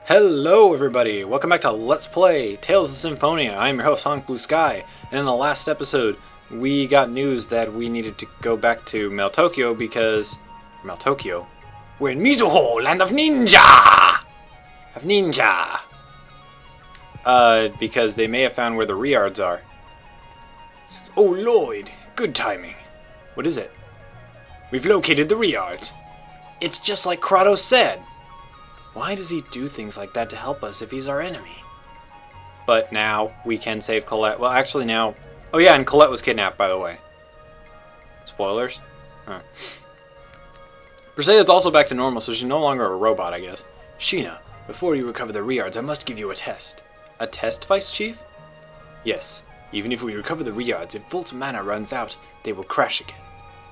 Hello everybody, welcome back to Let's Play Tales of Symphonia. I'm your host, SonicBlueSky, and in the last episode we got news that we needed to go back to Tokyo because... Tokyo? We're in Mizuho, land of ninja! Because they may have found where the Riards are. Oh Lloyd, good timing. What is it? We've located the Riards. It's just like Kratos said. Why does he do things like that to help us if he's our enemy? But now we can save Colette. Well, actually now... Oh yeah, and Colette was kidnapped, by the way. Spoilers? Huh. Briseida is also back to normal, so she's no longer a robot, I guess. Sheena, before you recover the Riards, I must give you a test. A test, Vice Chief? Yes. Even if we recover the Riards, if Volt's mana runs out, they will crash again.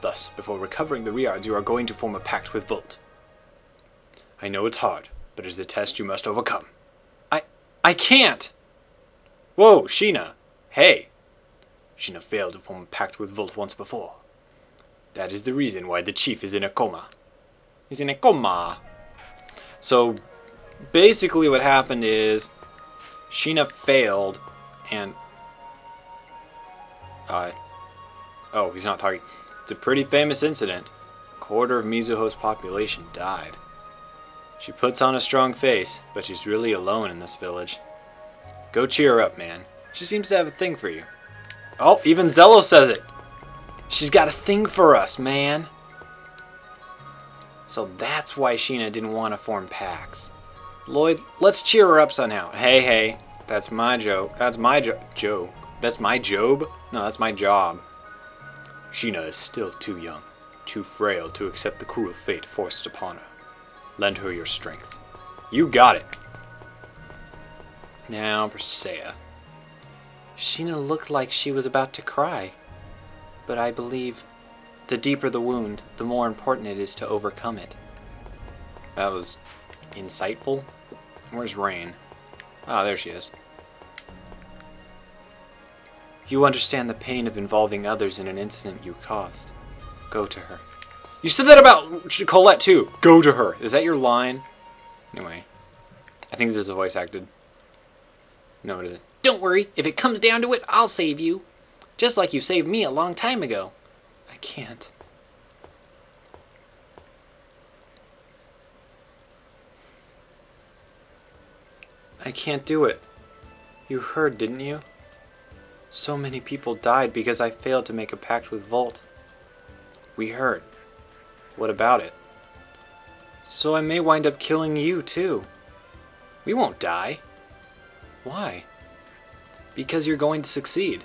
Thus, before recovering the Riards, you are going to form a pact with Volt. I know it's hard, but it's a test you must overcome. I can't! Whoa, Sheena. Hey! Sheena failed to form a pact with Volt once before. That is the reason why the Chief is in a coma. He's in a coma. So, basically what happened is, Sheena failed, and... oh, he's not talking. It's a pretty famous incident. A quarter of Mizuho's population died. She puts on a strong face, but she's really alone in this village. Go cheer her up, man. She seems to have a thing for you. Oh, even Zello says it! She's got a thing for us, man! So that's why Sheena didn't want to form pacts. Lloyd, let's cheer her up somehow. Hey, that's my joke. That's my Joe. That's my Job? No, that's my job. Sheena is still too young, too frail to accept the cruel fate forced upon her. Lend her your strength. You got it. Now, Briseida. Sheena looked like she was about to cry. But I believe the deeper the wound, the more important it is to overcome it. That was insightful. Where's Rain? Ah, there she is. You understand the pain of involving others in an incident you caused. Go to her. You said that about Colette too. Go to her. Is that your line? Anyway. I think this is a voice acted. No, it isn't. Don't worry. If it comes down to it, I'll save you. Just like you saved me a long time ago. I can't. I can't do it. You heard, didn't you? So many people died because I failed to make a pact with Volt. We heard. What about it? So I may wind up killing you too. We won't die. Why? Because you're going to succeed.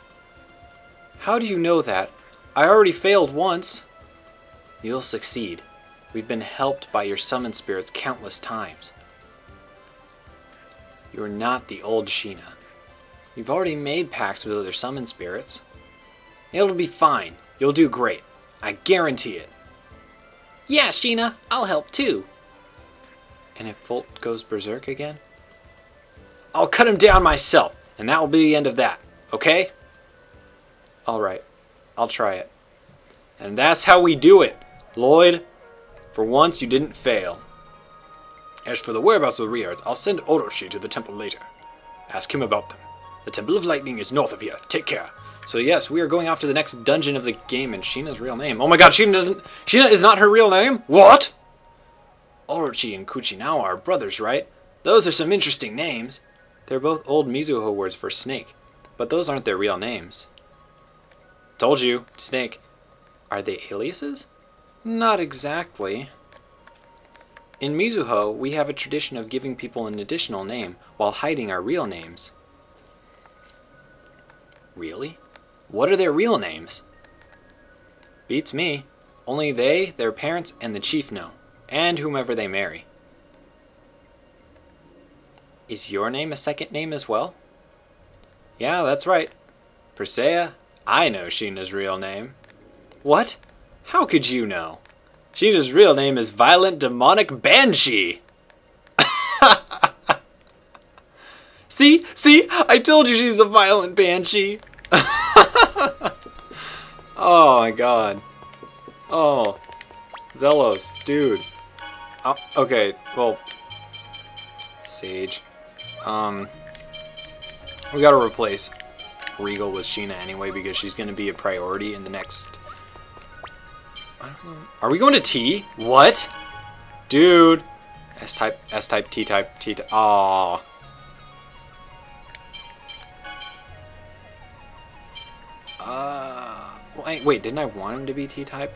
How do you know that? I already failed once. You'll succeed. We've been helped by your summon spirits countless times. You're not the old Sheena. You've already made pacts with other summon spirits. It'll be fine. You'll do great. I guarantee it. Yeah, Sheena, I'll help too. And if Volt goes berserk again? I'll cut him down myself, and that will be the end of that, okay? Alright, I'll try it. And that's how we do it, Lloyd. For once, you didn't fail. As for the whereabouts of the Riards, I'll send Orochi to the temple later. Ask him about them. The Temple of Lightning is north of here. Take care. So yes, we are going off to the next dungeon of the game, and Sheena's real name. Oh my god, Sheena is not her real name? What? Orochi and Kuchinawa are brothers, right? Those are some interesting names. They're both old Mizuho words for snake, but those aren't their real names. Told you, snake. Are they aliases? Not exactly. In Mizuho, we have a tradition of giving people an additional name while hiding our real names. Really? What are their real names? Beats me. Only they, their parents, and the chief know. And whomever they marry. Is your name a second name as well? Yeah, that's right. Briseida, I know Sheena's real name. What? How could you know? Sheena's real name is Violent Demonic Banshee. See? I told you she's a violent banshee. Oh my god. Oh. Zelos, dude. Okay, well. Sage. We gotta replace Regal with Sheena anyway because she's gonna be a priority in the next... I don't know. Are we going to T? What? Dude. S-type, S-type, T-type, T-type. Aww. Wait, didn't I want him to be T-type?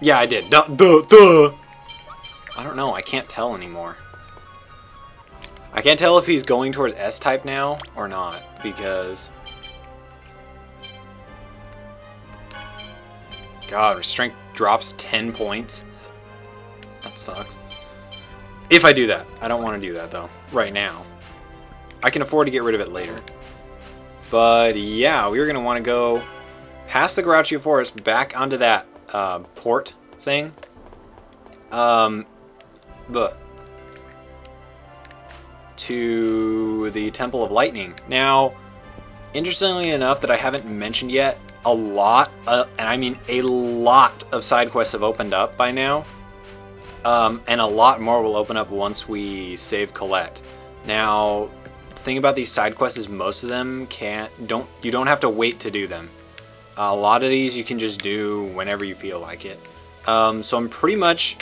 Yeah, I did. Duh. I don't know. I can't tell anymore. I can't tell if he's going towards S-type now or not, because... God, strength drops 10 points. That sucks. If I do that. I don't want to do that, though, right now. I can afford to get rid of it later. But, yeah, we're going to want to go past the Grouchy Forest, back onto that port thing. To the Temple of Lightning. Now, interestingly enough, that I haven't mentioned yet, a lot, and I mean a lot of side quests have opened up by now. And a lot more will open up once we save Colette. Now, the thing about these side quests is most of them you don't have to wait to do them. A lot of these you can just do whenever you feel like it. So I'm pretty much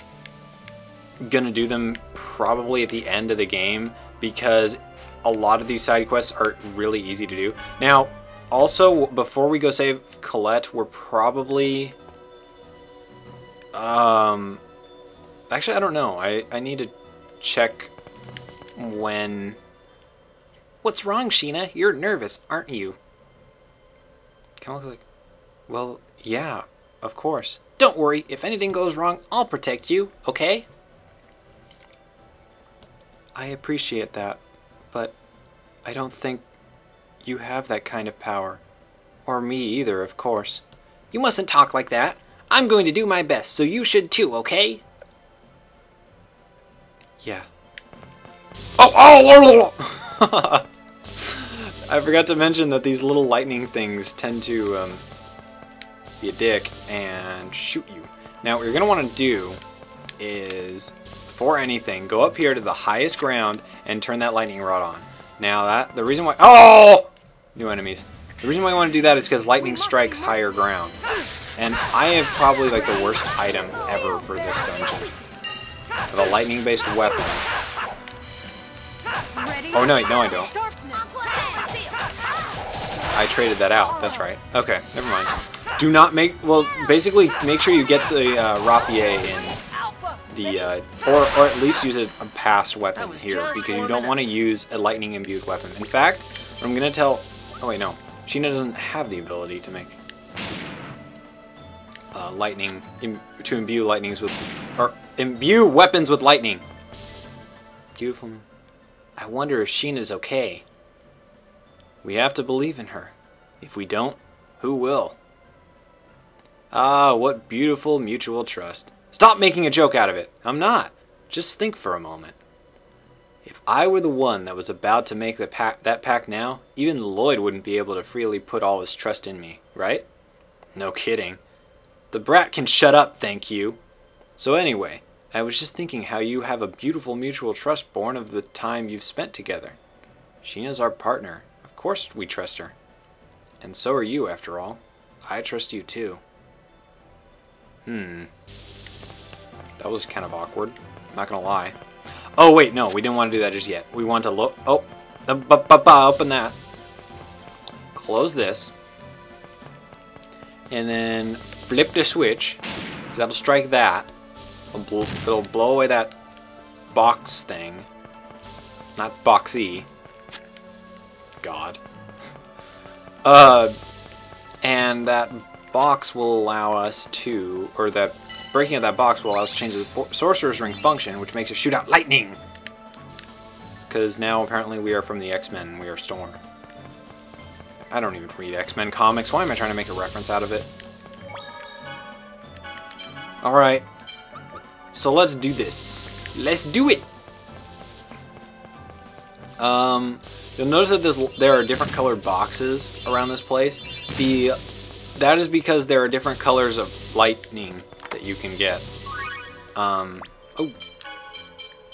gonna do them probably at the end of the game because a lot of these side quests are really easy to do. Now, also, before we go save Colette, we're probably... Actually, I don't know. I need to check when... What's wrong, Sheena? You're nervous, aren't you? Kind of looks like... Well, yeah, of course. Don't worry. If anything goes wrong, I'll protect you, okay? I appreciate that, but I don't think you have that kind of power. Or me either, of course. You mustn't talk like that. I'm going to do my best, so you should too, okay? Yeah. Oh! I forgot to mention that these little lightning things tend to be a dick and shoot you. Now, what you're going to want to do is, before anything, go up here to the highest ground and turn that lightning rod on. Now, the reason why... Oh! New enemies. The reason why I want to do that is because lightning strikes higher ground. And I have probably like the worst item ever for this dungeon. I have a lightning-based weapon. Oh, no, I don't. I traded that out. That's right. Okay, never mind. Do not make... Well, basically, make sure you get the rapier in the... or at least use a past weapon here, because you don't want to use a lightning-imbued weapon. In fact, what I'm going to tell... Oh, wait, no. Sheena doesn't have the ability to make... lightning... to imbue lightnings with... Or imbue weapons with lightning. Beautiful. I wonder if Sheena's okay. We have to believe in her. If we don't, who will? Ah, what beautiful mutual trust. Stop making a joke out of it. I'm not. Just think for a moment. If I were the one that was about to make that pact now, even Lloyd wouldn't be able to freely put all his trust in me, right? No kidding. The brat can shut up, thank you. So anyway, I was just thinking how you have a beautiful mutual trust born of the time you've spent together. Sheena's our partner. Of course we trust her. And so are you, after all. I trust you too. That was kind of awkward. Not gonna lie. Oh wait, no, we didn't want to do that just yet. We want to look... Oh! Open that. Close this. And then flip the switch. Because that'll strike that. It'll blow away that box thing. Not boxy. God. And that box will allow us to... Or that breaking of that box will allow us to change the Sorcerer's Ring function, which makes it shoot out lightning! Because now apparently we are from the X-Men and we are Storm. I don't even read X-Men comics. Why am I trying to make a reference out of it? Alright. So let's do this. Let's do it! You'll notice that there are different colored boxes around this place. That is because there are different colors of lightning that you can get. Oh.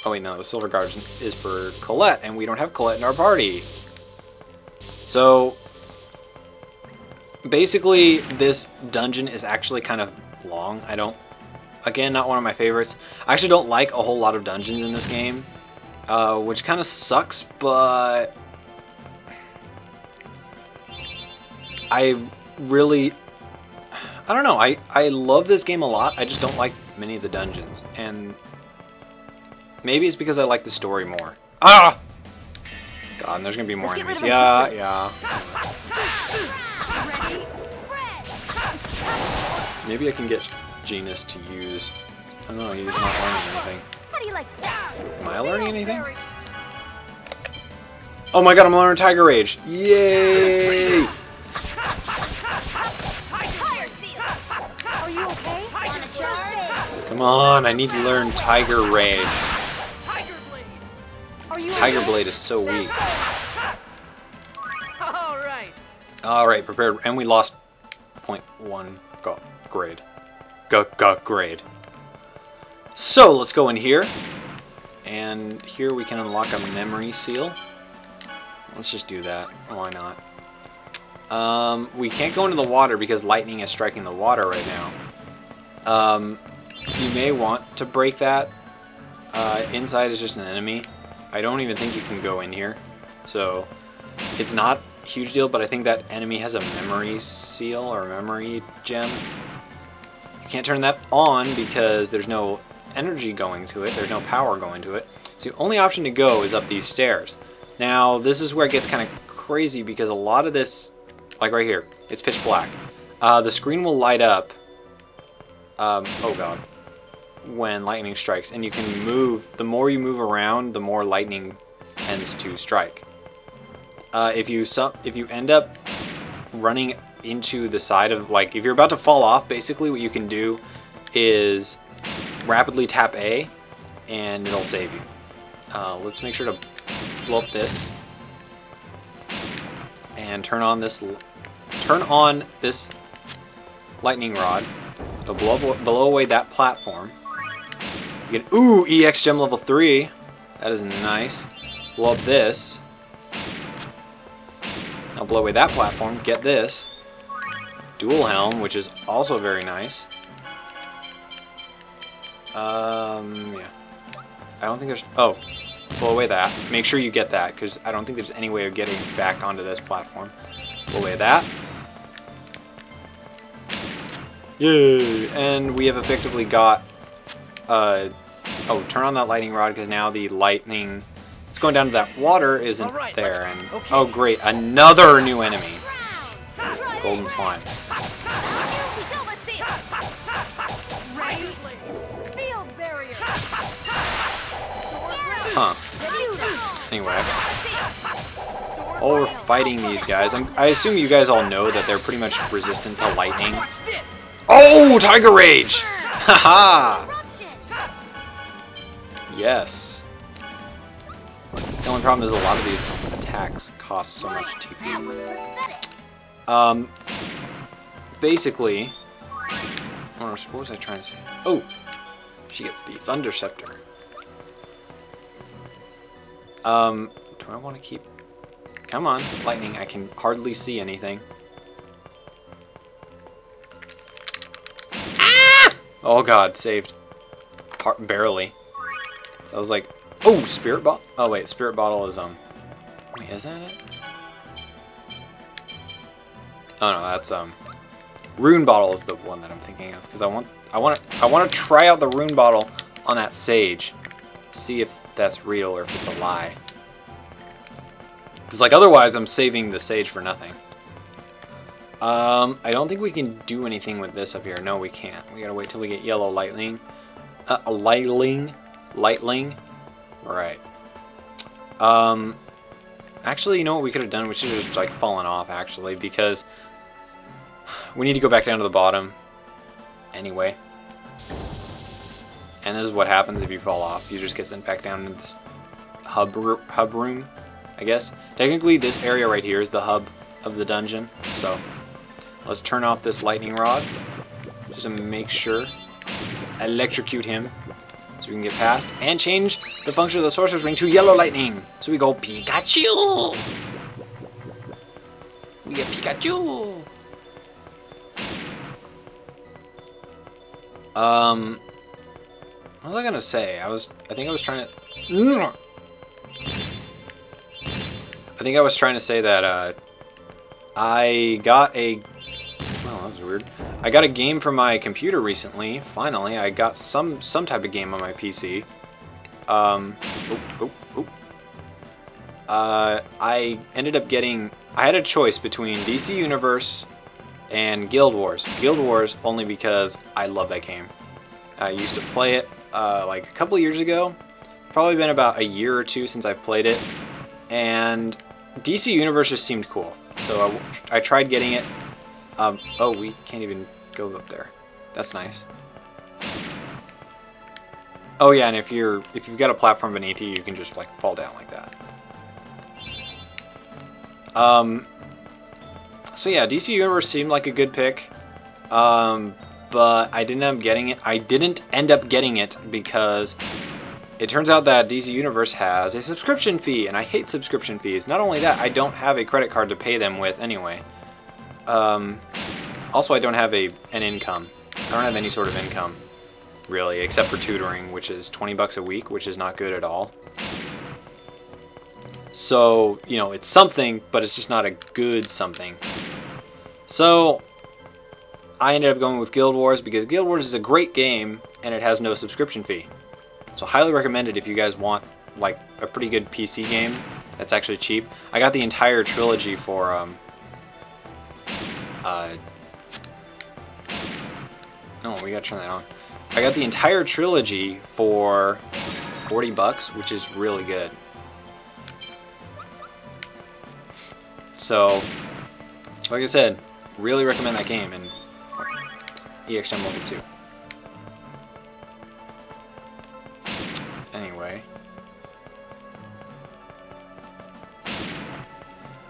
Oh wait, no, the silver guard is for Colette, and we don't have Colette in our party. So basically, this dungeon is actually kind of long. Again, not one of my favorites. I actually don't like a whole lot of dungeons in this game, which kind of sucks, but I don't know. I love this game a lot. I just don't like many of the dungeons, and maybe it's because I like the story more. Ah! God, and there's gonna be more enemies. Yeah. Maybe I can get Genus to use. I don't know. He's not learning anything. How do you like that? Am I learning anything? Oh my God! I'm learning Tiger Rage. Yay! Are you okay? Want a charge? Come on! I need to learn Tiger Rage. Tiger Blade is so weak. Alright, prepared. And we lost 0.1 grade. Grade. So, let's go in here. And here we can unlock a memory seal. Let's just do that. Why not? We can't go into the water because lightning is striking the water right now. You may want to break that. Inside is just an enemy. I don't even think you can go in here. So, it's not a huge deal, but I think that enemy has a memory seal or memory gem. You can't turn that on because there's no energy going to it. There's no power going to it. So the only option to go is up these stairs. Now, this is where it gets kind of crazy because a lot of this, like right here, it's pitch black. The screen will light up. Oh God. When lightning strikes, and you can move. The more you move around, the more lightning tends to strike. If you end up running into the side of, like, if you're about to fall off, basically what you can do is rapidly tap A, and it'll save you. Let's make sure to blow up this, and turn on this lightning rod. It'll blow away that platform. You get, ooh, EX gem level 3. That is nice. Blow up this. I'll blow away that platform. Get this. Dual helm, which is also very nice. Yeah. I don't think there's... Oh, blow away that. Make sure you get that, because I don't think there's any way of getting back onto this platform. Blow away that. Yay! And we have effectively got... oh, turn on that lightning rod, because now the lightning that's going down to that water isn't there. And oh great, another new enemy. Golden slime. Huh. Anyway. While we're fighting these guys, I assume you guys all know that they're pretty much resistant to lightning. Oh, Tiger Rage! Haha! Yes. The only problem is a lot of these attacks cost so much TP. Basically, what was I trying to say? Oh, she gets the Thunder Scepter. Do I want to keep... Come on, lightning, I can hardly see anything. Ah! Oh god, saved. Barely. So I was like, oh, Spirit Bottle? Oh wait, Spirit Bottle is, wait, is that it? Oh no, that's, Rune Bottle is the one that I'm thinking of, because I want to try out the Rune Bottle on that Sage. See if that's real or if it's a lie. Because, like, otherwise I'm saving the Sage for nothing. I don't think we can do anything with this up here. No, we can't. We gotta wait till we get yellow lightning. Lightling. Right. Actually, you know what we could have done? We should have just, like, fallen off, actually, because we need to go back down to the bottom anyway. And this is what happens if you fall off. You just get sent back down into this hub room, I guess. Technically, this area right here is the hub of the dungeon. So, let's turn off this lightning rod just to make sure. Electrocute him so we can get past and change the function of the Sorcerer's Ring to Yellow Lightning. So we go Pikachu! We get Pikachu! What was I gonna say? I think I was trying to say that, I got a... Oh, that was weird. I got a game for my computer recently. Finally, I got some type of game on my PC. I ended up getting... I had a choice between DC Universe and Guild Wars. Guild Wars only because I love that game. I used to play it like a couple years ago. Probably been about a year or two since I've played it. And DC Universe just seemed cool. So I tried getting it. Oh, we can't even go up there. That's nice. Oh yeah, and if you've got a platform beneath you, you can just like fall down like that. So yeah, DC Universe seemed like a good pick. But I didn't end up getting it. I didn't end up getting it because it turns out that DC Universe has a subscription fee, and I hate subscription fees. Not only that, I don't have a credit card to pay them with anyway. Also, I don't have an income. I don't have any sort of income, really, except for tutoring, which is 20 bucks a week, which is not good at all. So, you know, it's something, but it's just not a good something. So I ended up going with Guild Wars because Guild Wars is a great game and it has no subscription fee. So highly recommended if you guys want like a pretty good PC game that's actually cheap. I got the entire trilogy for no, we gotta turn that on. I got the entire trilogy for 40 bucks, which is really good. So, like I said, really recommend that game, and EXM level 2. Anyway.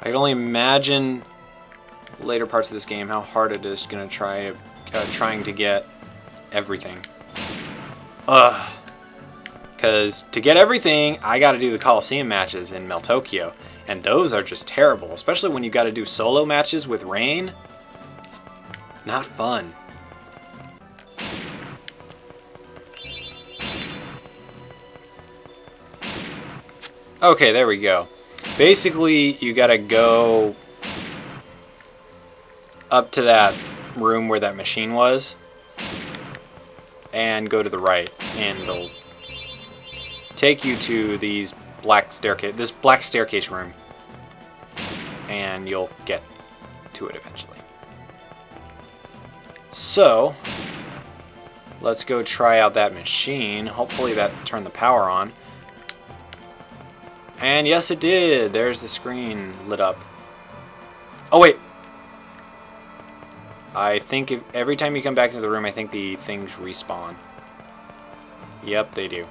I can only imagine later parts of this game how hard it is going to trying to get everything. Because to get everything, I got to do the Coliseum matches in Meltokyo. And those are just terrible, especially when you got to do solo matches with rain. Not fun. Okay, there we go. Basically, you got to go up to that room where that machine was and go to the right, and it'll take you to this black staircase room, and you'll get to it eventually. So let's go try out that machine. Hopefully that turned the power on. And yes, it did. There's the screen lit up. Oh wait, I think every time you come back into the room, I think the things respawn. Yep, they do.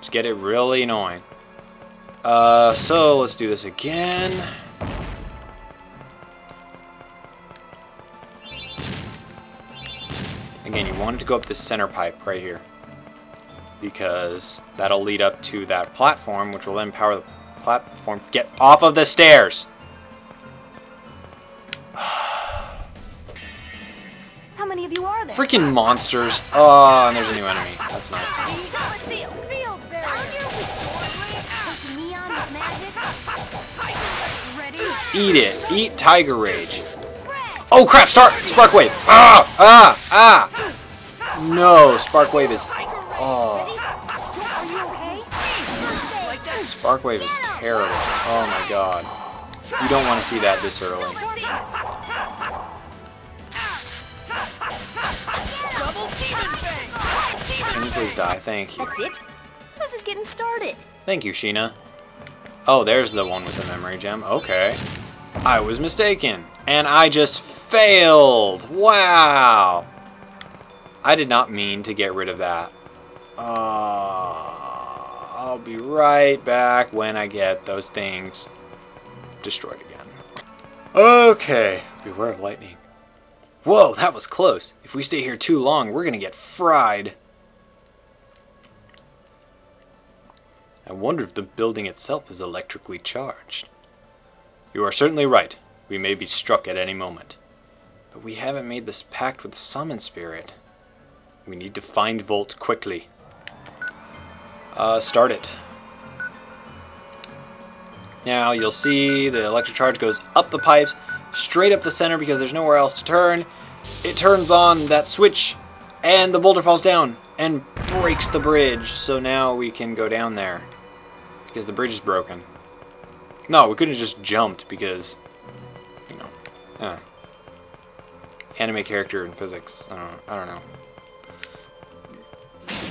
Just get it really annoying. So let's do this again. Again, you wanted to go up this center pipe right here, because that'll lead up to that platform, which will then power the platform. Get off of the stairs! How many of you are there? Freaking monsters! Oh, and there's a new enemy. That's nice. Eat it. Eat Tiger Rage. Oh crap! Spark Wave! Ah! Ah! Ah! No, Spark Wave is... Oh. Spark Wave is terrible. Oh my god. You don't want to see that this early. Can you please die? Thank you. That's it? I was just getting started. Thank you, Sheena. Oh, there's the one with the memory gem. Okay. I was mistaken. And I just failed. Wow. I did not mean to get rid of that. I'll be right back when I get those things destroyed again. Okay. Beware of lightning. Whoa, that was close. If we stay here too long, we're gonna get fried. I wonder if the building itself is electrically charged. You are certainly right. We may be struck at any moment. But we haven't made this pact with the summon spirit. We need to find Volt quickly. Start it. Now you'll see the electric charge goes up the pipes, straight up the center because there's nowhere else to turn. It turns on that switch and the boulder falls down and breaks the bridge. So now we can go down there because the bridge is broken. No, we couldn't have just jumped because, you know, anime character and physics. I don't know.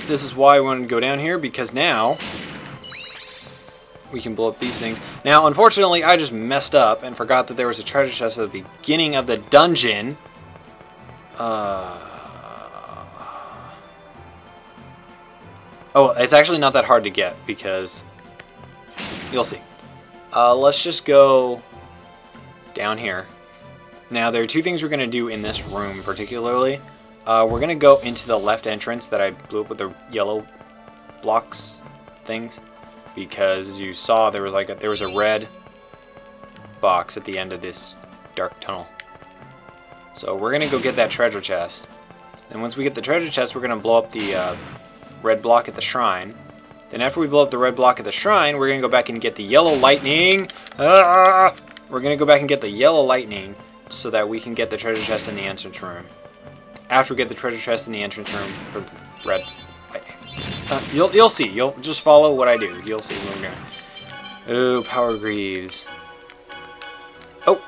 This is why I wanted to go down here, because now we can blow up these things. Now, unfortunately, I just messed up and forgot that there was a treasure chest at the beginning of the dungeon. Oh, it's actually not that hard to get, because you'll see. Let's just go down here. Now, there are two things we're going to do in this room particularly. We're going to go into the left entrance that I blew up with the yellow blocks things. Because, as you saw, there was a red box at the end of this dark tunnel. So we're going to go get that treasure chest. And once we get the treasure chest, we're going to blow up the red block at the shrine. Then after we blow up the red block at the shrine, we're going to go back and get the yellow lightning. We're going to go back and get the yellow lightning so that we can get the treasure chest in the entrance room. After we get the treasure chest in the entrance room for the red lightning. You'll see. You'll just follow what I do. You'll see what I'm doing. Ooh, Power Greaves. Oh,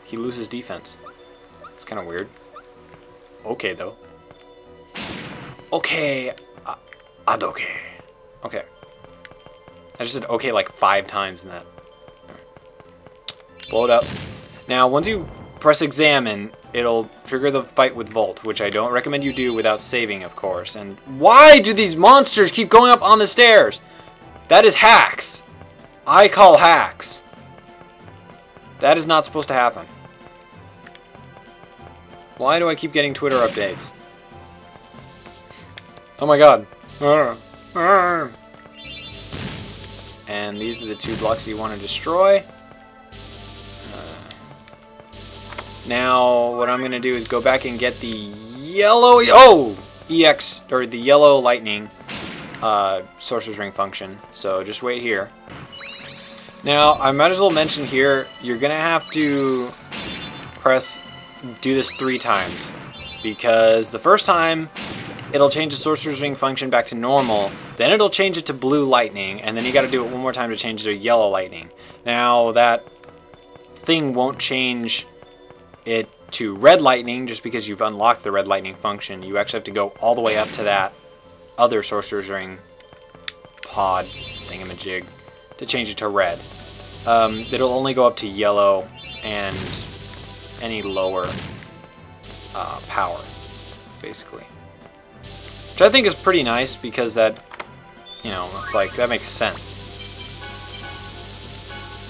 he loses defense. It's kind of weird. Okay, though. Okay. Adoke. Okay. I just said okay like 5 times in that. Blow it up. Now, once you press examine, it'll trigger the fight with Volt, which I don't recommend you do without saving, of course. And why do these monsters keep going up on the stairs? That is hacks. I call hacks. That is not supposed to happen. Why do I keep getting Twitter updates? Oh my god. And these are the 2 blocks you want to destroy. Now, what I'm going to do is go back and get the yellow... Oh! EX, or the yellow lightning Sorcerer's Ring function. So, just wait here. Now, I might as well mention here, you're going to have to do this 3 times. Because the first time, it'll change the Sorcerer's Ring function back to normal. Then it'll change it to blue lightning. And then you got to do it one more time to change it to yellow lightning. Now, that thing won't change it to red lightning just because you've unlocked the red lightning function. You actually have to go all the way up to that other Sorcerer's Ring pod thingamajig to change it to red. It'll only go up to yellow and any lower power, basically. Which I think is pretty nice because that, you know, it's like, that makes sense.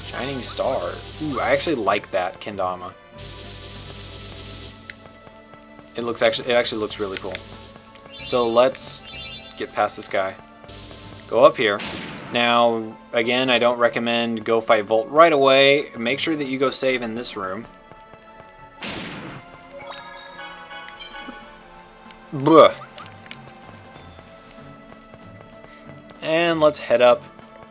Shining Star. Ooh, I actually like that kendama. It actually looks really cool. So let's get past this guy. Go up here. Now, again, I don't recommend go fight Volt right away. Make sure that you go save in this room. Blah. And let's head up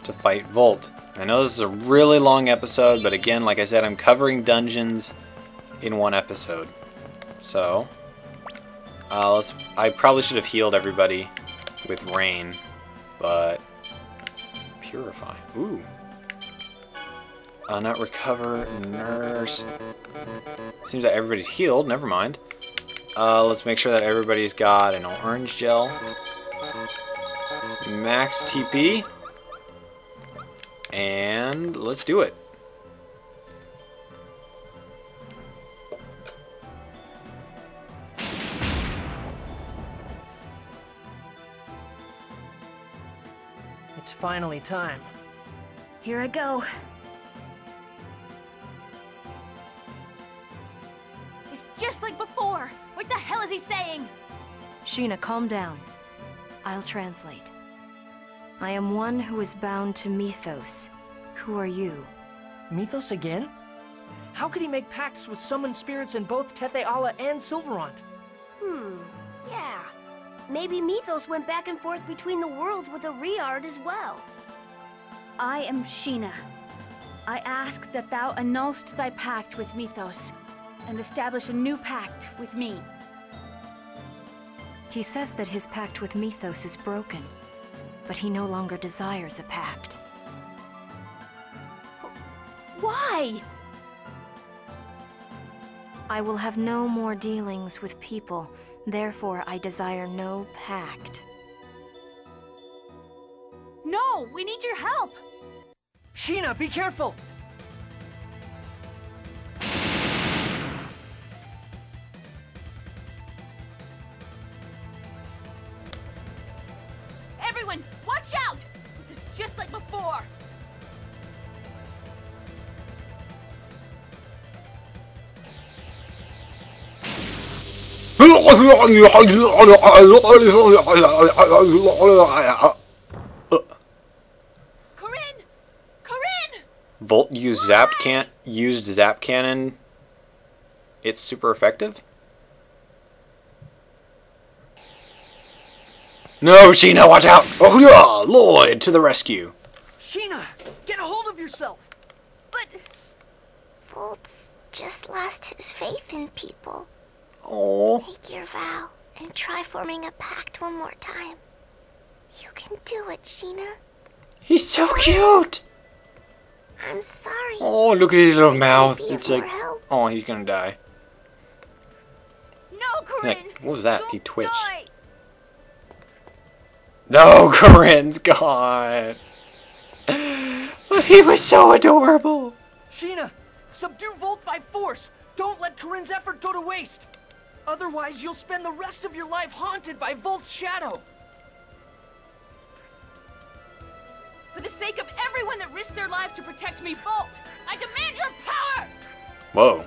to fight Volt. I know this is a really long episode, but again, like I said, I'm covering dungeons in one episode. So, I probably should have healed everybody with rain, but purify. Ooh. Not recover, nurse. Seems that everybody's healed. Never mind. Let's make sure that everybody's got an orange gel. Max TP. And let's do it. It's finally time. Here I go. It's just like before. What the hell is he saying? Sheena, calm down. I'll translate. I am one who is bound to Mythos. Who are you? Mythos again? How could he make pacts with summoned spirits in both tethe'alla and Silverant? Yeah. Maybe Mythos went back and forth between the worlds with a Riard as well. I am Sheena. I ask that thou annulst thy pact with Mythos and establish a new pact with me. He says that his pact with Mythos is broken, but he no longer desires a pact. Why? I will have no more dealings with people, therefore I desire no pact. No, we need your help! Sheena, be careful! Everyone, watch out! This is just like before! Corrine! Corrine! Volt used zap cannon. It's super effective. No, Sheena, watch out! Oh yeah, Lloyd to the rescue. Sheena, get a hold of yourself! But... Volt's just lost his faith in people. Oh. Make your vow and try forming a pact one more time. You can do it, Sheena. He's so cute. I'm sorry. Oh, look at his little I mouth. can't be of It's more like, help. oh, he's gonna die. No, Corrine! Like, what was that? He Don't twitched. die. No, Corinne's gone. He was so adorable. Sheena, subdue Volt by force! Don't let Corrine's effort go to waste! Otherwise, you'll spend the rest of your life haunted by Volt's shadow! For the sake of everyone that risked their lives to protect me, Volt, I demand your power! Whoa.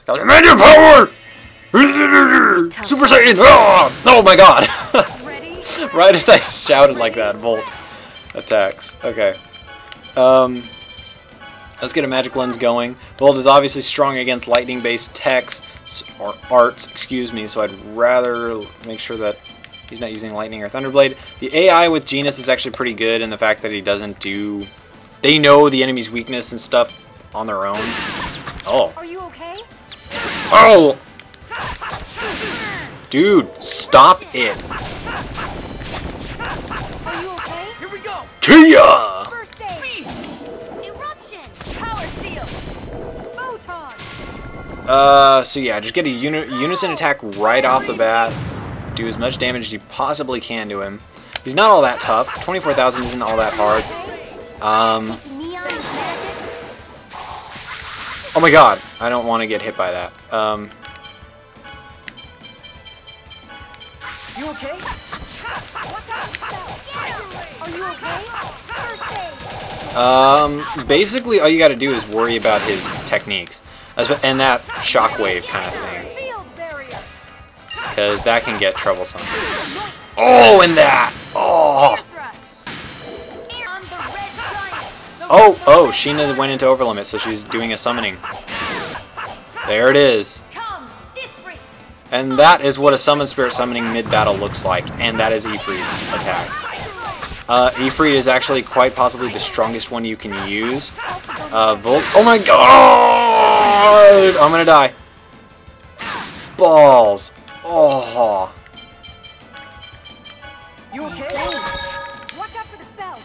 I demand your power! Super Saiyan! Oh my god! Ready? Right as I shouted like that, Volt attacks. Okay. Let's get a magic lens going. Volt is obviously strong against lightning-based techs, or arts, excuse me, so I'd rather make sure that he's not using lightning or thunderblade. The AI with Genus is actually pretty good in the fact that he doesn't do... They know the enemy's weakness and stuff on their own. Oh. Are you okay? Oh! Dude, stop it. Are you okay? Here we go! Kia! First aid. Eruption. Power seal! Photon. So yeah, just get a unison attack right off the bat. Do as much damage as you possibly can to him. He's not all that tough. 24,000 isn't all that hard. Neon magic. Oh my god, I don't want to get hit by that. You okay? Are you okay? First aid. Basically all you gotta do is worry about his techniques. And that shockwave kind of thing. Field barrier. Because that can get troublesome. Oh, and that! Oh! On the red giant. Oh, Sheena went into overlimit, so she's doing a summoning. There it is. Come, Ifrit. And that is what a summon spirit summoning mid-battle looks like. And that is Ifrit's attack. Ifrit is actually quite possibly the strongest one you can use. Volt. Oh my god! I'm gonna die. Balls. Oh. You okay? Watch out for the spell.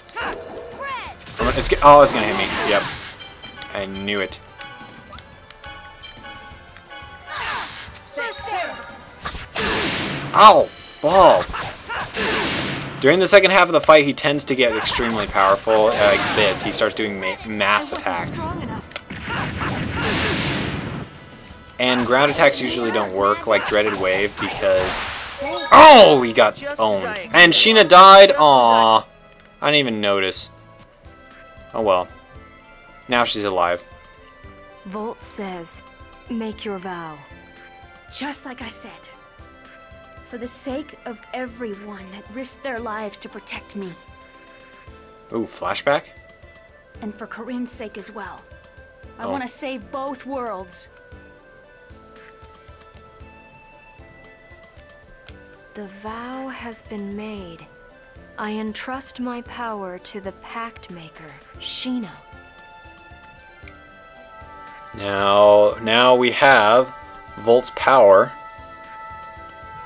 Spread. It's gonna hit me. Yep. I knew it. First aid. Ow! Balls. During the second half of the fight, he tends to get extremely powerful. Like this, he starts doing mass attacks. And ground attacks usually don't work, like Dreaded Wave, because... Oh! He got owned. And Sheena died? Aww. I didn't even notice. Oh well. Now she's alive. Volt says, make your vow. Just like I said. For the sake of everyone that risked their lives to protect me. Ooh, flashback? And for Corrine's sake as well. I Oh. want to save both worlds. The vow has been made. I entrust my power to the Pact Maker, Sheena. Now we have Volt's power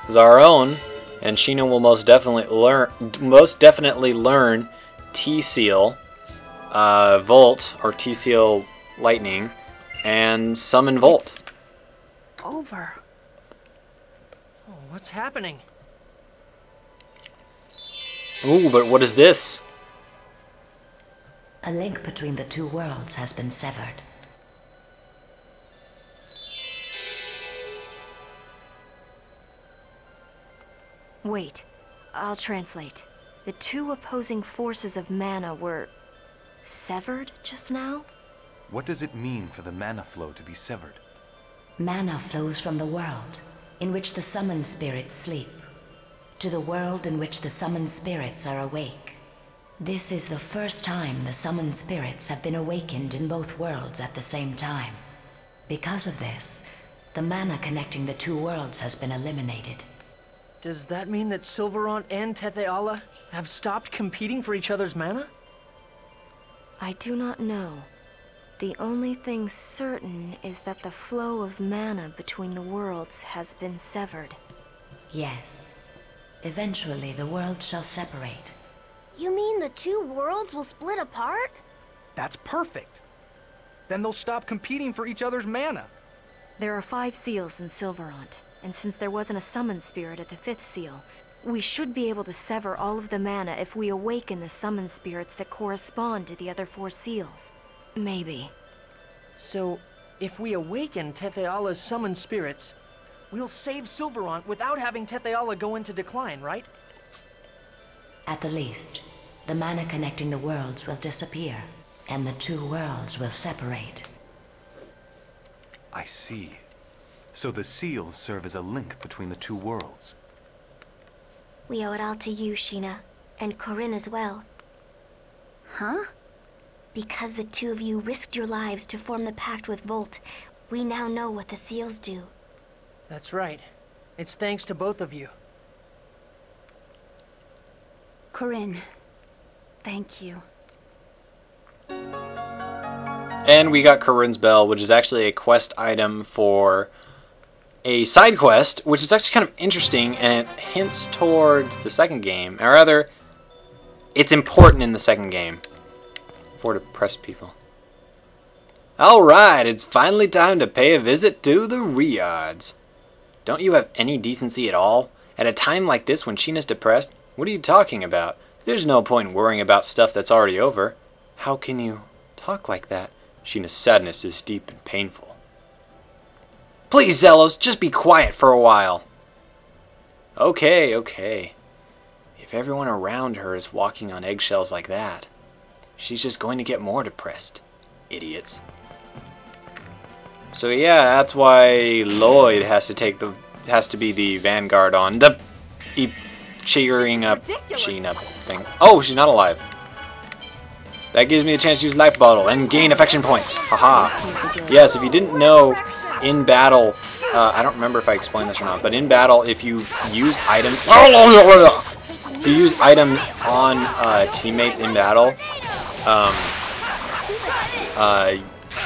as our own, and Sheena will most definitely learn T-Seal, Volt or T-Seal Lightning, and summon Volt. It's over. Oh, what's happening? Ooh, but what is this? A link between the two worlds has been severed. Wait, I'll translate. The two opposing forces of mana were severed just now? What does it mean for the mana flow to be severed? Mana flows from the world in which the summoned spirits sleep to the world in which the summoned spirits are awake. This is the first time the summoned spirits have been awakened in both worlds at the same time. Because of this, the mana connecting the two worlds has been eliminated. Does that mean that Silverant and tethe'alla have stopped competing for each other's mana? I do not know. The only thing certain is that the flow of mana between the worlds has been severed. Yes. Eventually the worlds shall separate. You mean the two worlds will split apart? That's perfect. Then they'll stop competing for each other's mana. There are 5 seals in Silverant, and since there wasn't a summoned spirit at the 5th seal, we should be able to sever all of the mana if we awaken the summoned spirits that correspond to the other 4 seals. Maybe. So, if we awaken tethe'alla's summoned spirits, we'll save Silverant without having tethe'alla go into decline, right? At the least, the mana connecting the worlds will disappear, and the two worlds will separate. I see. So the seals serve as a link between the two worlds. We owe it all to you, Sheena. And Corrine as well. Huh? Because the two of you risked your lives to form the pact with Volt, we now know what the seals do. That's right. It's thanks to both of you. Corrine, thank you. And we got Corrine's Bell, which is actually a quest item for a side quest, which is actually kind of interesting, and it hints towards the second game. Or rather, it's important in the second game for depressed people. Alright, it's finally time to pay a visit to the Riyards. Don't you have any decency at all? At a time like this when Sheena's depressed? What are you talking about? There's no point in worrying about stuff that's already over. How can you talk like that? Sheena's sadness is deep and painful. Please, Zelos, just be quiet for a while. Okay. If everyone around her is walking on eggshells like that, she's just going to get more depressed. Idiots. So yeah, that's why Lloyd has to be the vanguard on the cheering up Sheena thing. Oh, she's not alive. That gives me a chance to use Life Bottle and gain affection points. Haha. Yes, if you didn't know, in battle, I don't remember if I explained this or not, but in battle, if you use items, on teammates in battle,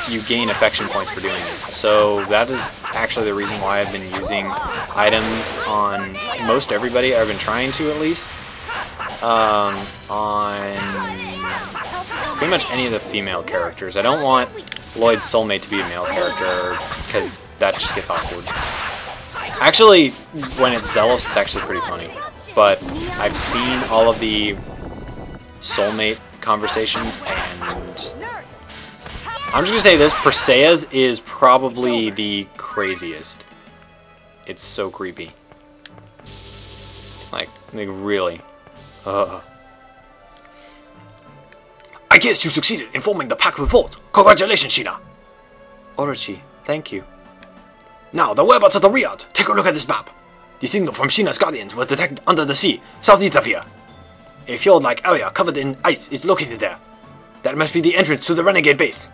you gain affection points for doing it. So that is actually the reason why I've been using items on most everybody. I've been trying to, at least, on pretty much any of the female characters. I don't want Lloyd's soulmate to be a male character, because that just gets awkward. Actually, when it's Zelos, it's actually pretty funny. But I've seen all of the soulmate conversations, and I'm just gonna say this, Perseia's is probably the craziest. It's so creepy. Like really. I guess you succeeded in forming the pact with Volt. Congratulations, Sheena. Orochi, thank you. Now, the whereabouts of the Riyadh. Take a look at this map. The signal from Sheena's Guardians was detected under the sea, southeast of here. A fjord-like area covered in ice is located there. That must be the entrance to the Renegade base.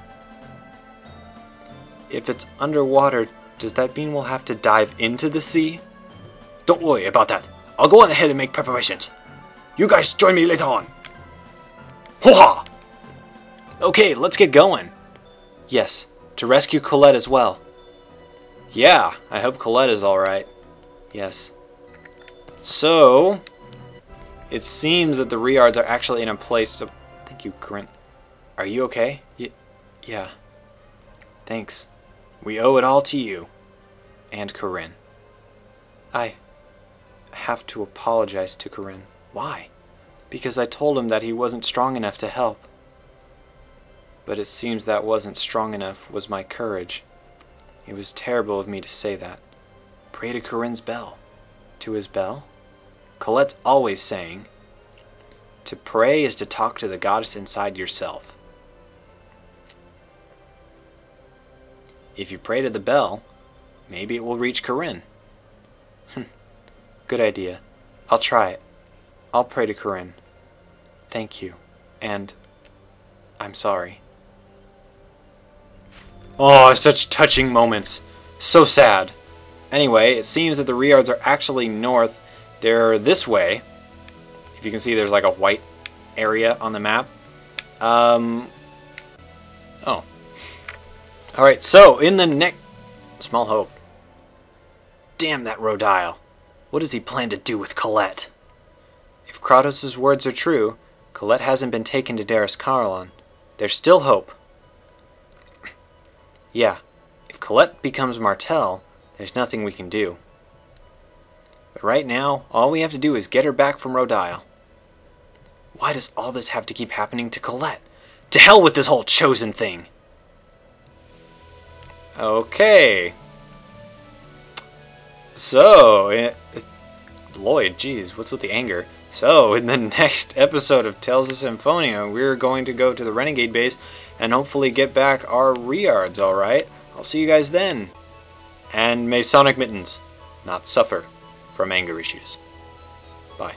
If it's underwater, does that mean we'll have to dive into the sea? Don't worry about that. I'll go on ahead and make preparations. You guys join me later on. Hoo-ha! Okay, let's get going. Yes, to rescue Colette as well. Yeah, I hope Colette is alright. Yes. So, it seems that the Riards are actually in a place, so... Thank you, Corrine. Are you okay? Yeah. Thanks. We owe it all to you. And Corrine. I have to apologize to Corrine. Why? Because I told him that he wasn't strong enough to help. But it seems that wasn't strong enough was my courage. It was terrible of me to say that. Pray to Corrine's bell. To his bell? Colette's always saying, to pray is to talk to the goddess inside yourself. If you pray to the bell, maybe it will reach Corrine. Good idea. I'll try it. I'll pray to Corrine. Thank you. And I'm sorry. Oh, such touching moments. So sad. Anyway, it seems that the Riards are actually north. They're this way. If you can see, there's like a white area on the map. Oh. Alright, so in the next... Small hope. Damn that Rodile. What does he plan to do with Colette? If Kratos' words are true, Colette hasn't been taken to Darus Carlon. There's still hope. Yeah, if Colette becomes Martel, there's nothing we can do. But right now, all we have to do is get her back from Rodile. Why does all this have to keep happening to Colette? To hell with this whole chosen thing! Okay. So, Lloyd, geez, what's with the anger? So, in the next episode of Tales of Symphonia, we're going to go to the Renegade base and hopefully get back our Riards, alright? I'll see you guys then. And may Sonic Mittens not suffer from anger issues. Bye.